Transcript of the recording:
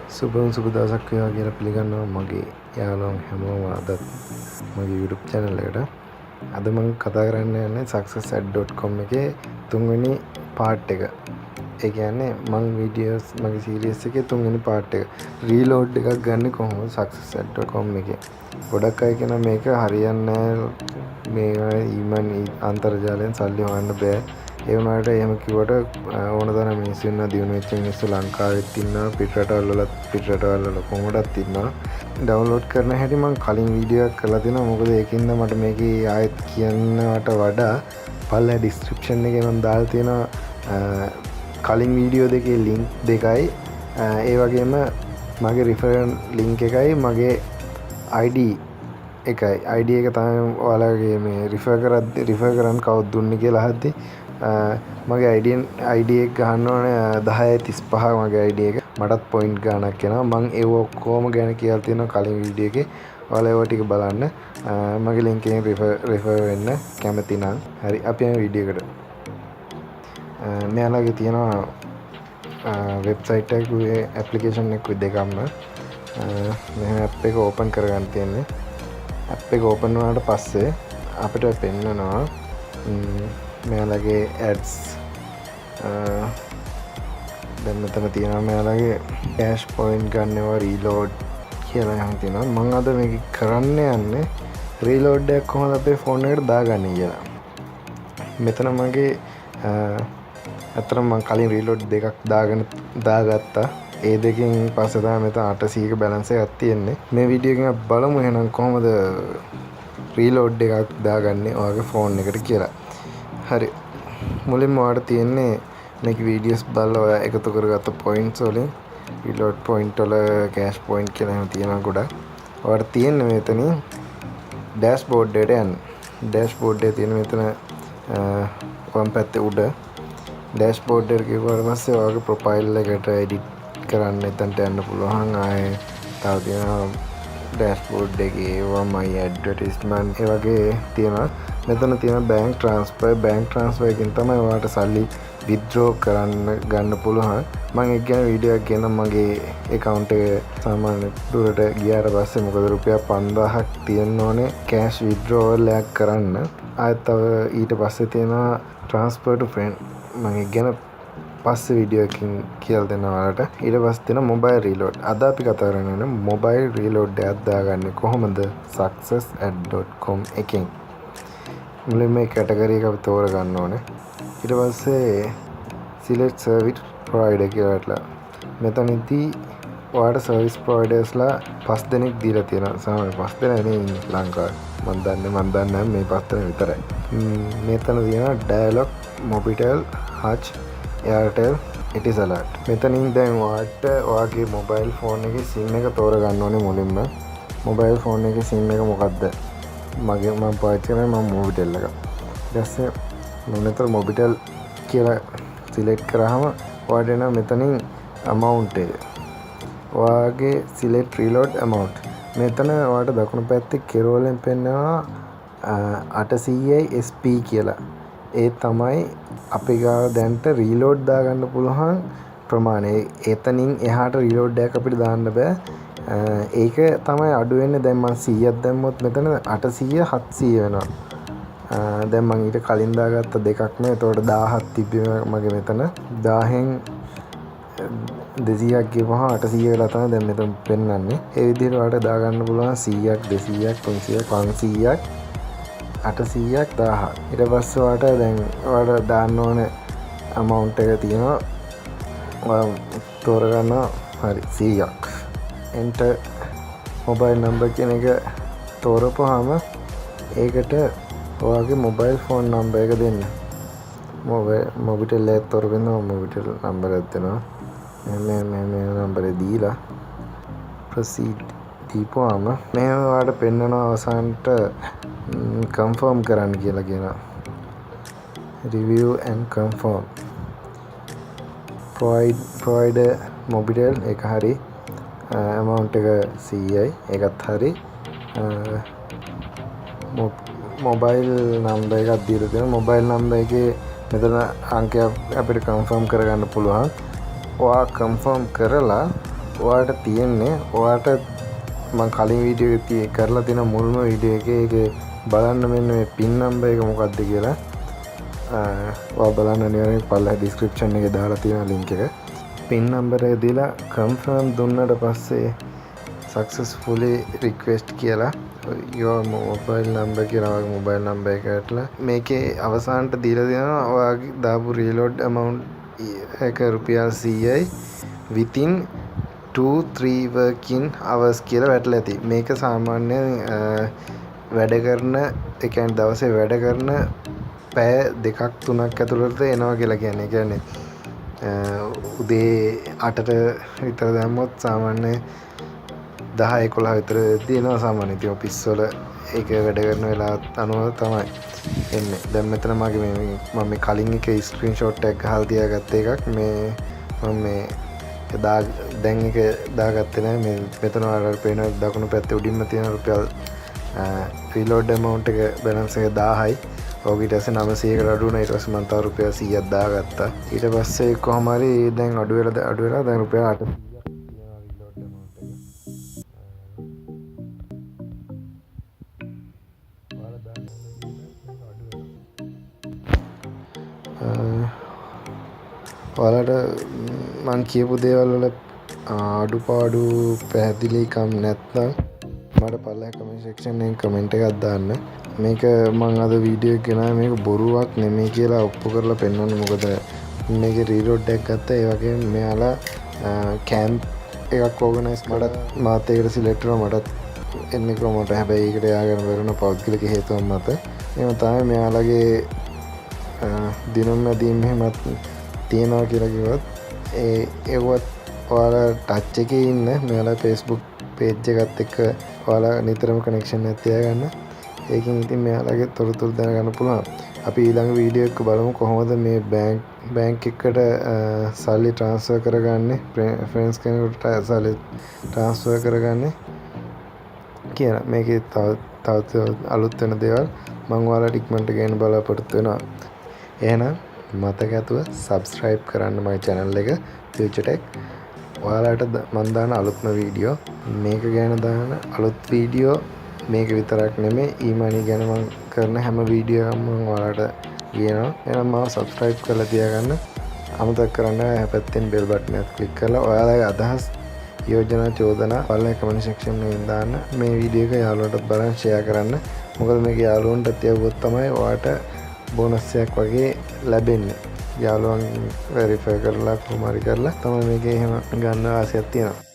සුබ දවසක් වේවා කියලා පිළිගන්නවා මගේ යාළුවන් හැමෝම අදත් මගේ YouTube channel එකට. අද මම කතා කරන්න යන්නේ success@.com එකේ තුන්වෙනි part එක. ඒ කියන්නේ මම වීඩියෝස් මගේ සීරීස් එකේ තුන්වෙනි part එක. රීලෝඩ් එකක් ගන්න කොහොමද success@.com එකේ. ගොඩක් අය කියන මේක හරියන්නේ නැහැ. මේ අන්තර්ජාලයෙන් සල්ලි හොයන්න බෑ. ඒ වුණාට එහෙම කිව්වට ඕන තරම් මිනිස්සු ඉන්නවා දිනු වෙච්ච මිනිස්සු ලංකාවෙත් ඉන්නවා පිටරටවල් වල කොහොමදත් ඉන්නවා ඩවුන්ලෝඩ් කරන හැටි මම කලින් වීඩියෝ එකක් කරලා තිනවා මොකද ඒකින්ද මට මේකේ ආයෙත් කියන්නවට වඩා පල්ලා ඩිස්ක්‍රිප්ෂන් එකේ මම දාලා තියෙනවා කලින් වීඩියෝ දෙකේ ලින්ක් දෙකයි ඒ වගේම මගේ රිෆරල් ලින්ක් එකයි මගේ ID එකයි ID එක තමයි ඔයාලගේ මේ රිෆර් කරන්න කවුද දුන්නේ කියලා අහද්දි මගේ ID එක ගහන්න ඕනේ 10:35 මගේ ID එක මටත් පොයින්ට් ගාණක් එනවා මම ඒව ඔක්කොම ගැන කියලා තියෙනවා කලින් වීඩියෝ එකේ ඔයාලා ඒව ටික බලන්න මගේ link එකෙන් refer වෙන්න කැමති නම් හරි අපි යමු වීඩියෝ එකට මෙයාලගේ තියෙනවා වෙබ්සයිට් එකේ ඇප්ලිකේෂන් එක දෙකක්ම මෙහෙම ඇප් එක ඕපන් කරගන්න තියෙන්නේ ඇප් එක ඕපන් වුණාට පස්සේ අපිට පෙන්නනවා මෙයාලගේ ඇඩ්ස් දැන් මෙතන තියෙනවා මෙයාලගේ කෑෂ් පොයින්ට් ගන්නවා රීලෝඩ් කියලා එහෙම තියෙනවා මම අද මේක කරන්න යන්නේ රීලෝඩ් එකක් කොහොමද අපේ ෆෝන් එකට දාගන්නේ කියලා මෙතන මගේ අතරම මම කලින් රීලෝඩ් දෙකක් දාගත්තා ඒ දෙකෙන් පස්සේ තමයි මෙතන 800ක බැලන්ස් එකක් තියෙන්නේ මේ වීඩියෝ එකෙන් බලමු එහෙනම් කොහොමද රීලෝඩ් එකක් දාගන්නේ ඔයාගේ ෆෝන් එකට කියලා හරි මුලින්ම ඔයාලට තියෙන්නේ මේක වීඩියෝස් බලලා ඔයා එකතු කරගත්ත පොයින්ට්ස් වලින් රීලෝඩ් පොයින්ට් වල කෑෂ් පොයින්ට් කියලා එහෙම තියෙනවා ගොඩක් ඔයාලට තියෙන්නේ මෙතනින් ඩෑෂ්බෝඩ් එකට යන්න ඩෑෂ්බෝඩ් එකේ තියෙන මෙතන වම් පැත්තේ උඩ ඩෑෂ්බෝඩ් එකට ගිහුවාට පස්සේ ඔයාගේ ප්‍රොෆයිල් එකට එඩිට් කරන්න එතනට යන්න පුළුවන් ආයේ තව තියෙනවා ඩෑෂ්බෝඩ් එකේ වමයි ඇඩ්වර්ටයිස්මන්ට් ඒ වගේ තියෙනවා මෙතන තියෙන බැංක් ට්‍රාන්ස්ෆර් එකකින් තමයි ඔයාලට සල්ලි විත්ඩ්‍රෝ කරන්න ගන්න පුළුවන් මම ඒක ගැන වීඩියෝ එකක් ගෙනම් මගේ account එක සාමාන්‍ය දුරට ගියාට පස්සේ මොකද රුපියල් 5000ක් තියෙන්න ඕනේ cash withdrawal එකක් කරන්න ආයෙත් තව ඊට පස්සේ තියෙනවා transfer to friend මම ඒක ගැන පස්සේ වීඩියෝ එකකින් කියලා දෙනවා ඔයාලට ඊට පස්සේ තියෙන mobile reload අද අපි කතා කරන්නේ mobile reload එකක් දාගන්නේ කොහොමද success@.com එකෙන් මුලින්ම මේ කැටගරි එක අපි තෝරගන්න ඕනේ ඊට පස්සේ select service provider කියලා මෙතනදී ඔයාලට service providers ලා 5 දෙනෙක් දීලා තියෙනවා සාමාන්‍ය 5 දෙනා නෙවෙයි ලංකාවේ මම දන්නේ මේ 5 දෙනා විතරයි මෙතන තියෙනවා dialog mobitel hutch airtel etisalat මෙතනින් දැන් ඔයාලට ඔයාගේ mobile phone එකේ sim එක තෝරගන්න ඕනේ මුලින්ම mobile phone එකේ sim එක මොකක්ද මම පාවිච්චි කරන්නේ මම mobitel එක ඊට පස්සේ මම මෙතන mobitel කියලා සිලෙක්ට් කරාම ඔයාලට එනවා මෙතනින් amount එක. ඔයාගේ select reload amount. මෙතන ඔයාලට දකුණු පැත්තේ කෙරෝලෙන් පෙන්නනවා 800යි SP කියලා. ඒ තමයි අපි ගාව දැන්ට reload දාගන්න පුළුවන් ප්‍රමාණය. එතනින් එහාට reload එකක් අපිට දාන්න බෑ. ඒක තමයි අඩු වෙන්නේ දැන් මම 100ක් දැම්මොත් මෙතන 800 700 වෙනවා. දැන් මම ඊට කලින් දාගත්ත දෙකක් නේ. එතකොට 1000ක් තිබ්බේ මගේ මෙතන. 1000න් 200ක් ගියපුවම 800 වෙලා තමයි දැන් මෙතන පෙන්වන්නේ. ඒ විදිහට ඔයාලට දාගන්න පුළුවන් 100ක් 200ක් 300ක් 500ක් 800ක් 1000ක්. ඊට පස්සේ ඔයාලට දාන්න ඕනේ amount එක තියෙනවා. ඔයා තෝරගන්නවා හරි 100ක්. enter mobile number කියන එක තෝරපුවාම ඒකට ඔයාගේ mobile phone number එක දෙන්න. mobitel එක තෝරගෙන mobitel number එක දෙනවා. මේ number එක දීලා proceed දීපුවාම මේ ඔයාලට පෙන්නනවා අවසානට confirm කරන්න කියලා කියනවා. review and confirm provider mobitel එක හරි amount එක 100යි ඒකත් හරි මොබයිල් නම්බර් එකක් දීලා තියෙනවා මොබයිල් නම්බර් එකේ මෙතන අංකයක් අපිට කන්ෆර්ම් කරගන්න පුළුවන් ඔයා කන්ෆර්ම් කරලා ඔයාට තියෙන්නේ ඔයාට මං කලින් වීඩියෝ එක කරලා තියෙන මුල්ම වීඩියෝ එකේ බලන්න මෙන්න මේ පින් නම්බර් එක මොකක්ද කියලා ඔයා බලන්න අනිවාර්යෙන් පල්ලෙහා ඩිස්ක්‍රිප්ෂන් එකේ දාලා තියෙන ලින්ක් එක. පින් නම්බර් එක දීලා කන්ෆර්ම් දුන්නට පස්සේ successfully request කියලා your mobile number කියලා වගේ මොබයිල් නම්බර් එකටලා මේකේ අවසානට දීලා දෙනවා ඔයාගේ දාපු reload amount එක රුපියල් 100යි within 2-3 working hours කියලා වැටලා ඇති. මේක සාමාන්‍යයෙන් වැඩ කරන ඒ කියන්නේ දවසේ වැඩ කරන පැය 2-3ක් ඇතුළත එනවා කියලා කියන්නේ. ඒ කියන්නේ උදේ 8ට විතර දැම්මොත් සාමාන්‍ය 10-11 විතර දිනනවා සාමාන්‍යයෙන්. ඉතින් ඔෆිස් වල ඒක වැඩ කරන වෙලාවත් අනුව තමයි එන්නේ. දැන් මෙතන මගේ මම මේ කලින් එකේ ස්ක්‍රීන්ෂොට් එකක් ගහලා තියාගත්ත එකක් මේ මම මේ දැන් එක දාගත්තේ නැහැ. මේ මෙතන ඔයාලට පේන දකුණු පැත්තේ උඩින්ම තියෙන රුපියල් රීලෝඩ් amount එක balance එක 1000යි. ඔක ඊට පස්සේ 900කට අඩු වුණා. ඊට පස්සේ මම තව රුපියල් 100ක් දාගත්තා. ඊට පස්සේ කොහොම හරි දැන් අඩු වෙලා දැන් රුපියල් 800ක් තියෙනවා රීලෝඩ් amount එක. ඔයාලා දාන්න අඩු වෙනවා. ඔයාලට මං කියපු දේවල් වල අඩුපාඩු පැහැදිලිකම් නැත්නම් මට පල්ලෙහා කමෙන්ට් සෙක්ෂන් එකෙන් කමෙන්ට් එකක් දාන්න. මේක මං අද වීඩියෝ එක ගෙනාවේ මේක බොරුවක් නෙමෙයි කියලා ඔප්පු කරලා පෙන්වන්න. මොකද මේකේ රීලෝඩ් එකක් ගත්තා. ඒ වගේම මෙයාලා කැම්ප් එකක් ඕගනයිස් මාත් ඒකට සිලෙක්ට් කරා. මටත් එන්නේ කොහොමද? හැබැයි ඒකට යාගෙන වෙරන පෞද්ගලික හේතුන් මත එහෙම තමයි මෙයාලගේ දිනුම් මැදීම් එහෙමත් තියෙනවා කියලා කිව්වත් ඒවත් ඔයාලා ටච් එකේ ඉන්න මෙයාලා Facebook page එකත් එක්ක ඔයාලා නිතරම කනෙක්ෂන් එකක් තියාගන්න. ඒකෙන් ඉතින් මෙයාලගේ තොරතුරු දැනගන්න පුළුවන්. අපි ඊළඟ වීඩියෝ එක බලමු කොහොමද මේ බැංක් එකකට සල්ලි ට්‍රාන්ස්ෆර් කරගන්නේ, ෆ්‍රෙන්ඩ්ස් කෙනෙකුට සල්ලි ට්‍රාන්ස්ෆර් කරගන්නේ කියලා. මේකේ තව අලුත් වෙන දේවල් මම ඔයාලට ඉක්මනට ගේන්න බලාපොරොත්තු වෙනවා. එහෙනම් මතක ඇතුව subscribe කරන්න මගේ channel එක future tech. ඔයාලට මම දාන අලුත්ම වීඩියෝ මේක ගැන දාන අලුත් වීඩියෝ මේක විතරක් නෙමෙයි ඊමණි ගැන මම කරන හැම වීඩියෝ එකක්ම මම ඔයාලට ගේනවා. එහෙනම් මාව subscribe කරලා තියාගන්න. අමතක කරන්න පැත්තෙන් bell button එක click කරලා ඔයාලගේ අදහස් යෝජනා චෝදනා පල්ලෙහා comment section එකෙන් දාන්න. මේ වීඩියෝ එක යාළුවන්ටත් බලන්න share කරන්න. මොකද මේක යාළුවන්ටත් යවුවොත් තමයි ඔයාට බෝනස් එකක් වගේ ලැබෙන්නේ. යාළුවන් වෙරිෆයි කරලා කොහොම හරි කරලා තමයි මේකේ එහෙම ගන්න ආසයක් තියෙනවා.